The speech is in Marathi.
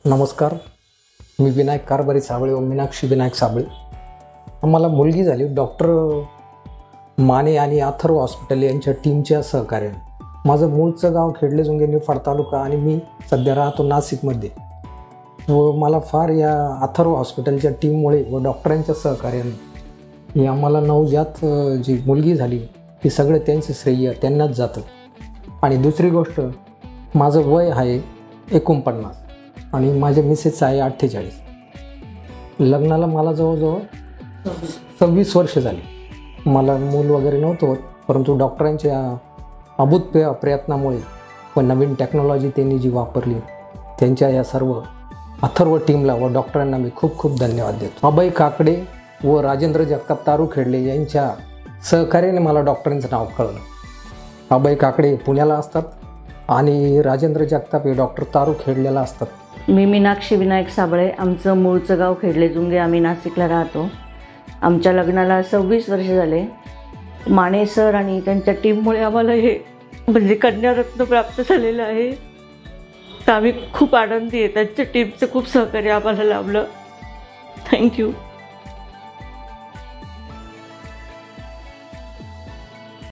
नमस्कार, मी विनायक कारभारी साबळे व मीनाक्षी विनायक साबळे। आम्हाला मुलगी झाली डॉक्टर माने आणि अथर्व हॉस्पिटल यांच्या टीमच्या सहकार्याने। माझं मूळचं गाव खेडलेजुंगे निफाड तालुका आणि मी सध्या राहतो नाशिकमध्ये। व मला फार या अथर्व हॉस्पिटलच्या टीममुळे व डॉक्टरांच्या सहकार्याने ही आम्हाला नवजात जी मुलगी झाली ती सगळे त्यांचे श्रेय त्यांनाच जातं। आणि दुसरी गोष्ट, माझं वय आहे 49 आणि माझ्या मिसेस आहे 48। लग्नाला मला जवळजवळ 26 वर्ष झाली। मला मूल वगैरे नव्हतं होत, परंतु डॉक्टरांच्या अभूत प्रयत्नामुळे व नवीन टेक्नॉलॉजी त्यांनी जी वापरली त्यांच्या या सर्व अथर्व टीमला व डॉक्टरांना मी खूप खूप धन्यवाद देतो। अभय काकडे व राजेंद्र जगताप तारू खेडले यांच्या सहकार्याने मला डॉक्टरांचं नाव कळलं। अभय काकडे पुण्याला असतात आणि राजेंद्र जगताप हे डॉक्टर तारू खेडलेला असतात। मी मीनाक्षी विनायक साबळे, आमचं मूळचं गाव खेडलेजुंगे, आम्ही नाशिकला राहतो। आमच्या लग्नाला 26 वर्ष झाले। माने सर आणि त्यांच्या टीममुळे आम्हाला हे म्हणजे कन्यारत्न प्राप्त झालेलं आहे। तर आम्ही खूप आनंदी आहे, त्यांच्या टीमचं खूप सहकार्य आम्हाला लाभलं। थँक्यू।